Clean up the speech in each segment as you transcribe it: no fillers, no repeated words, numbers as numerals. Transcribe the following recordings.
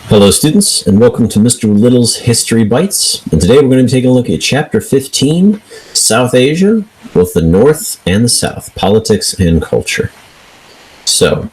Hello students, and welcome to Mr. Little's History Bites. And today we're going to be taking a look at Chapter 15, South Asia, both the North and the South, Politics and Culture. So,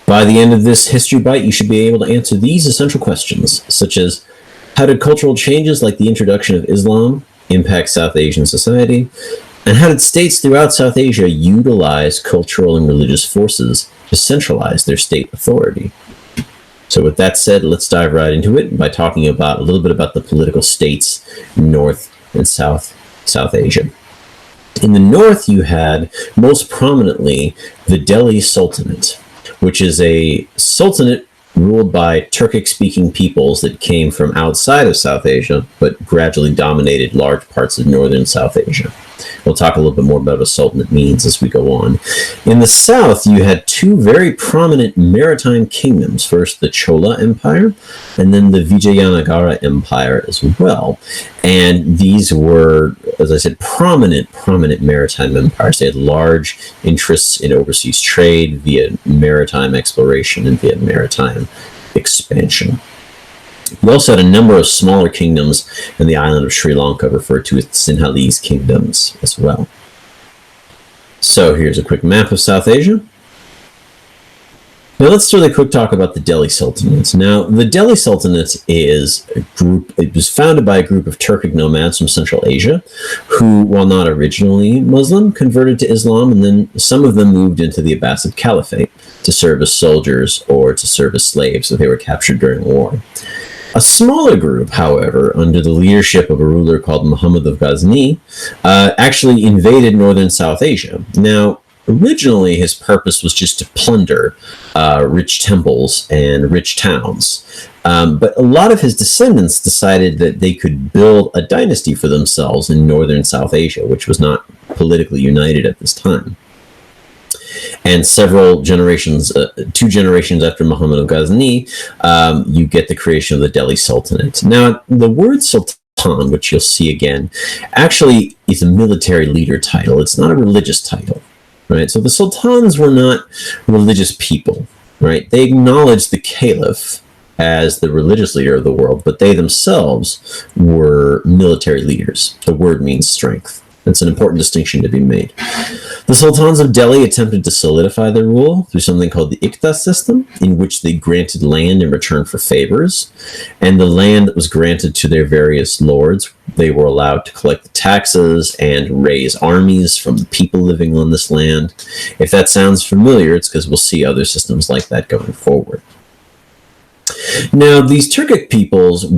by the end of this History Bite, you should be able to answer these essential questions, such as, how did cultural changes like the introduction of Islam impact South Asian society? And how did states throughout South Asia utilize cultural and religious forces to centralize their state authority? So with that said, let's dive right into it by talking about a little bit about the political states in North and South Asia. In the North, you had most prominently the Delhi Sultanate, which is a sultanate ruled by Turkic-speaking peoples that came from outside of South Asia, but gradually dominated large parts of northern South Asia. We'll talk a little bit more about what a sultanate means as we go on. In the south, you had two very prominent maritime kingdoms. First, the Chola Empire, and then the Vijayanagara Empire as well. And these were, as I said, prominent maritime empires. They had large interests in overseas trade via maritime exploration and via maritime expansion. We also had a number of smaller kingdoms in the island of Sri Lanka, referred to as Sinhalese kingdoms as well. So here's a quick map of South Asia. Now let's really quick talk about the Delhi Sultanate. Now, the Delhi Sultanate is a group, it was founded by a group of Turkic nomads from Central Asia who, while not originally Muslim, converted to Islam, and then some of them moved into the Abbasid Caliphate to serve as soldiers or to serve as slaves if they were captured during war. A smaller group, however, under the leadership of a ruler called Muhammad of Ghazni, actually invaded northern South Asia. Now, originally his purpose was just to plunder rich temples and rich towns. But a lot of his descendants decided that they could build a dynasty for themselves in northern South Asia, which was not politically united at this time. And several generations, 2 generations after Muhammad of Ghazni, you get the creation of the Delhi Sultanate. Now, the word Sultan, which you'll see again, actually is a military leader title. It's not a religious title, right? So the sultans were not religious people, right? They acknowledged the caliph as the religious leader of the world, but they themselves were military leaders. The word means strength. That's an important distinction to be made. The sultans of Delhi attempted to solidify their rule through something called the Iqta system, in which they granted land in return for favors, and the land that was granted to their various lords, they were allowed to collect the taxes and raise armies from the people living on this land. If that sounds familiar, it's because we'll see other systems like that going forward. Now, these Turkic peoples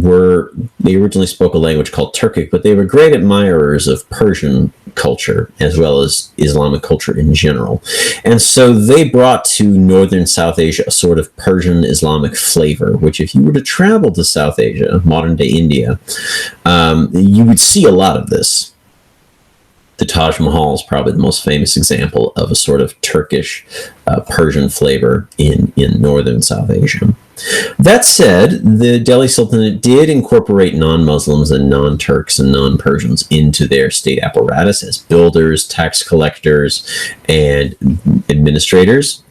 they originally spoke a language called Turkic, but they were great admirers of Persian culture as well as Islamic culture in general. And so they brought to northern South Asia a sort of Persian Islamic flavor, which if you were to travel to South Asia, modern-day India, you would see a lot of this. The Taj Mahal is probably the most famous example of a sort of Turkish Persian flavor in northern South Asia. That said, the Delhi Sultanate did incorporate non-Muslims and non-Turks and non-Persians into their state apparatus as builders, tax collectors, and administrators.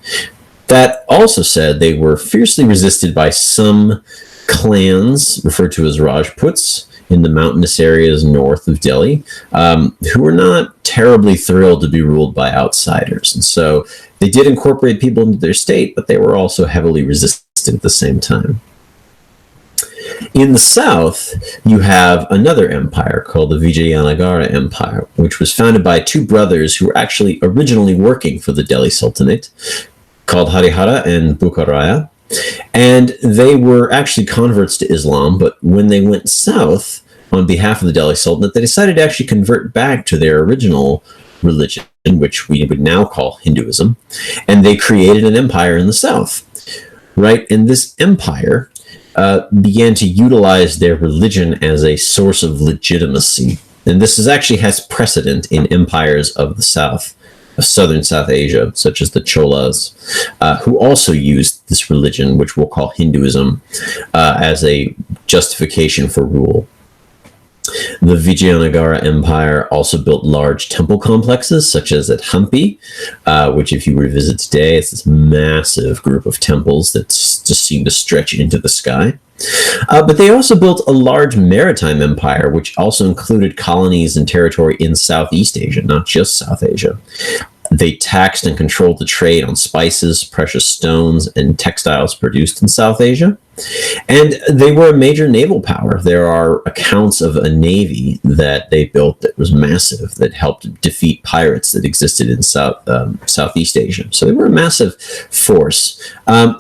That also said, they were fiercely resisted by some clans referred to as Rajputs in the mountainous areas north of Delhi, who were not terribly thrilled to be ruled by outsiders. And so they did incorporate people into their state, but they were also heavily resisted at the same time. In the south, you have another empire called the Vijayanagara Empire, which was founded by 2 brothers who were actually originally working for the Delhi Sultanate, called Harihara and Bukharaya. And they were actually converts to Islam, but when they went south on behalf of the Delhi Sultanate, they decided to actually convert back to their original religion, which we would now call Hinduism, and they created an empire in the south, right? And this empire began to utilize their religion as a source of legitimacy. And this actually has precedent in empires of the south, of southern South Asia, such as the Cholas, who also used this religion, which we'll call Hinduism, as a justification for rule. The Vijayanagara Empire also built large temple complexes, such as at Hampi, which if you revisit today, it's this massive group of temples that just seemed to stretch into the sky. But they also built a large maritime empire, which also included colonies and territory in Southeast Asia, not just South Asia. They taxed and controlled the trade on spices, precious stones, and textiles produced in South Asia. And they were a major naval power. There are accounts of a navy that they built that was massive, that helped defeat pirates that existed in Southeast Asia. So they were a massive force.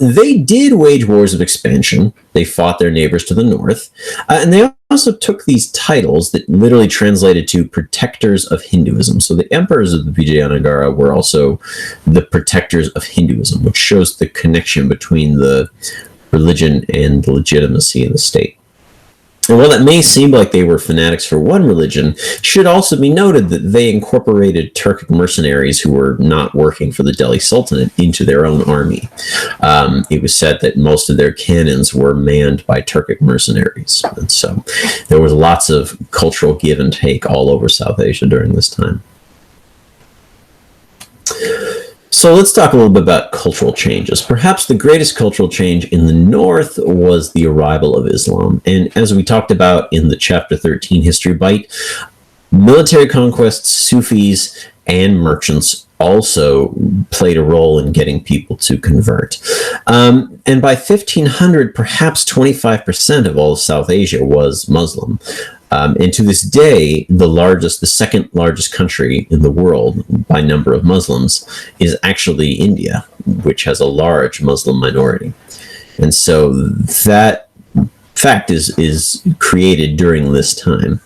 They did wage wars of expansion. They fought their neighbors to the north. And they also took these titles that literally translated to protectors of Hinduism. So the emperors of the Vijayanagara were also the protectors of Hinduism, which shows the connection between the religion and the legitimacy of the state. And while that may seem like they were fanatics for one religion, it should also be noted that they incorporated Turkic mercenaries who were not working for the Delhi Sultanate into their own army. It was said that most of their cannons were manned by Turkic mercenaries. And so there was lots of cultural give and take all over South Asia during this time. So let's talk a little bit about cultural changes. Perhaps the greatest cultural change in the north was the arrival of Islam. And as we talked about in the Chapter 13 History Bite, military conquests, Sufis, and merchants also played a role in getting people to convert. And by 1500, perhaps 25% of all of South Asia was Muslim. And to this day, the second largest country in the world by number of Muslims is actually India, which has a large Muslim minority. And so that fact is created during this time.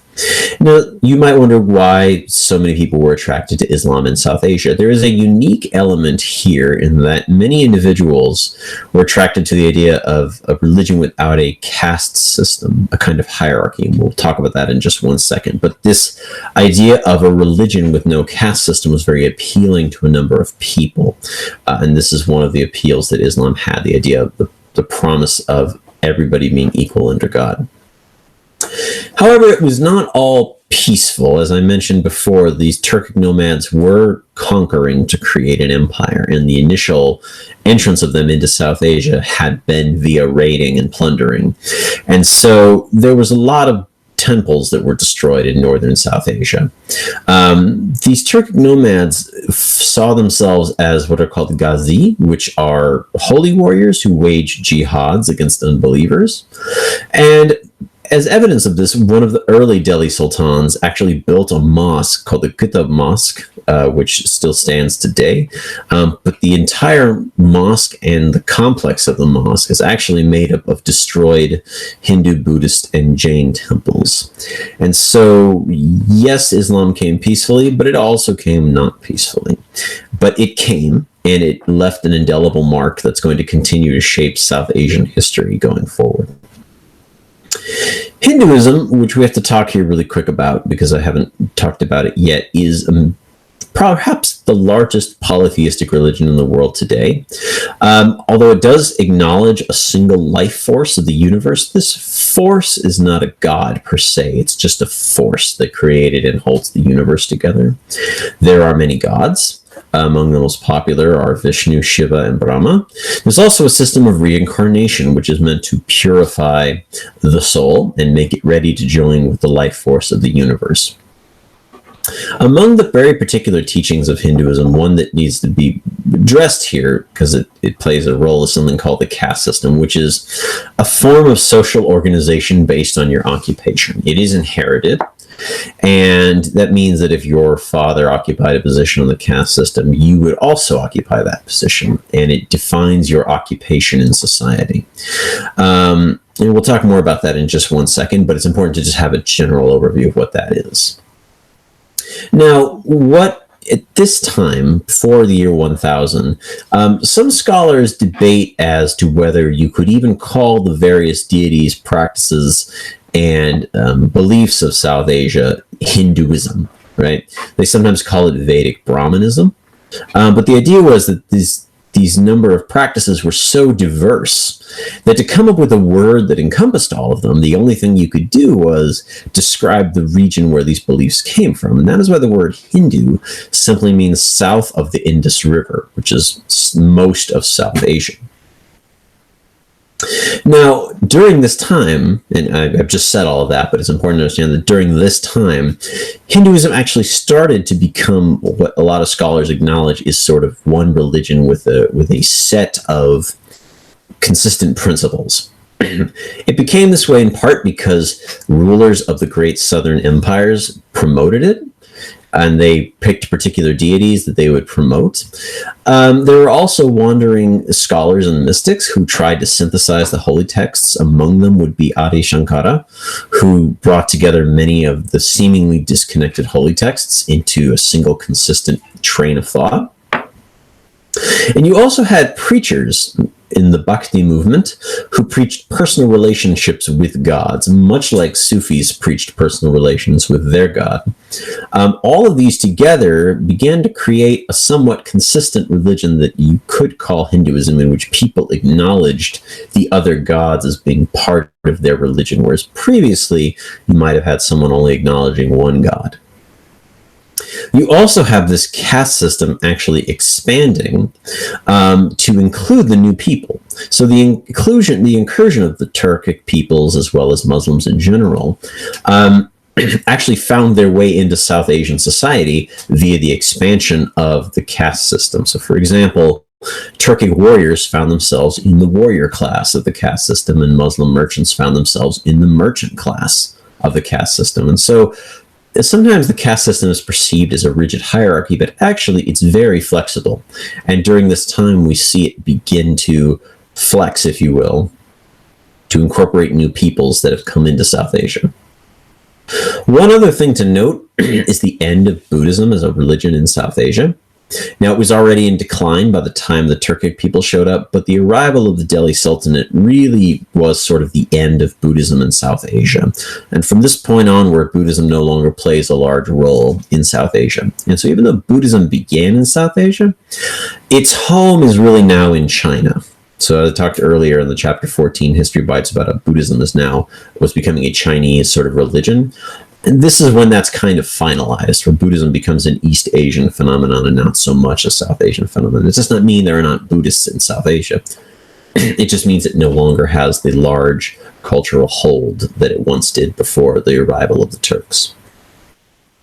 Now, you might wonder why so many people were attracted to Islam in South Asia. There is a unique element here in that many individuals were attracted to the idea of a religion without a caste system, a kind of hierarchy. And we'll talk about that in just one second. But this idea of a religion with no caste system was very appealing to a number of people. And this is one of the appeals that Islam had, the idea of the promise of everybody being equal under God. However, it was not all peaceful. As I mentioned before, these Turkic nomads were conquering to create an empire, and the initial entrance of them into South Asia had been via raiding and plundering. And so there was a lot of temples that were destroyed in northern South Asia. These Turkic nomads saw themselves as what are called Ghazi, which are holy warriors who wage jihads against unbelievers. And as evidence of this, one of the early Delhi sultans actually built a mosque called the Qutb Mosque, which still stands today. But the entire mosque and the complex of the mosque is actually made up of destroyed Hindu, Buddhist, and Jain temples. And so, yes, Islam came peacefully, but it also came not peacefully. But it came, and it left an indelible mark that's going to continue to shape South Asian history going forward. Hinduism, which we have to talk here really quick about because I haven't talked about it yet, is perhaps the largest polytheistic religion in the world today. Although it does acknowledge a single life force of the universe, this force is not a god per se. It's just a force that created and holds the universe together. There are many gods. Among the most popular are Vishnu, Shiva, and Brahma. There's also a system of reincarnation, which is meant to purify the soul and make it ready to join with the life force of the universe. Among the very particular teachings of Hinduism, one that needs to be addressed here, because it plays a role, is something called the caste system, which is a form of social organization based on your occupation. It is inherited. And that means that if your father occupied a position on the caste system, you would also occupy that position, and it defines your occupation in society. And we'll talk more about that in just one second, but it's important to just have a general overview of what that is. Now, at this time, before the year 1000, some scholars debate as to whether you could even call the various deities, practices, and beliefs of South Asia Hinduism, right? They sometimes call it Vedic Brahmanism. But the idea was that these number of practices were so diverse that to come up with a word that encompassed all of them, the only thing you could do was describe the region where these beliefs came from. And that is why the word Hindu simply means south of the Indus River, which is most of South Asia. Now, during this time, and I've just said all of that, but it's important to understand that during this time, Hinduism actually started to become what a lot of scholars acknowledge is sort of one religion with a set of consistent principles. It became this way in part because rulers of the great southern empires promoted it, and they picked particular deities that they would promote. There were also wandering scholars and mystics who tried to synthesize the holy texts. Among them would be Adi Shankara, who brought together many of the seemingly disconnected holy texts into a single consistent train of thought. And you also had preachers in the Bhakti movement who preached personal relationships with gods, much like Sufis preached personal relations with their god. All of these together began to create a somewhat consistent religion that you could call Hinduism, in which people acknowledged the other gods as being part of their religion, whereas previously you might have had someone only acknowledging one god. You also have this caste system actually expanding to include the new people. So the incursion of the Turkic peoples, as well as Muslims in general, actually found their way into South Asian society via the expansion of the caste system. So, for example, Turkic warriors found themselves in the warrior class of the caste system, and Muslim merchants found themselves in the merchant class of the caste system. And so sometimes the caste system is perceived as a rigid hierarchy, but actually it's very flexible. And during this time, we see it begin to flex, if you will, to incorporate new peoples that have come into South Asia. One other thing to note is the end of Buddhism as a religion in South Asia. Now, it was already in decline by the time the Turkic people showed up, but the arrival of the Delhi Sultanate really was sort of the end of Buddhism in South Asia. And from this point onward, Buddhism no longer plays a large role in South Asia. And so even though Buddhism began in South Asia, its home is really now in China. So I talked earlier in the chapter 14 History Bites about how Buddhism was becoming a Chinese sort of religion. And this is when that's kind of finalized, where Buddhism becomes an East Asian phenomenon and not so much a South Asian phenomenon. It does not mean there are not Buddhists in South Asia. It just means it no longer has the large cultural hold that it once did before the arrival of the Turks.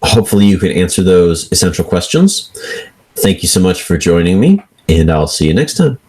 Hopefully you can answer those essential questions. Thank you so much for joining me, and I'll see you next time.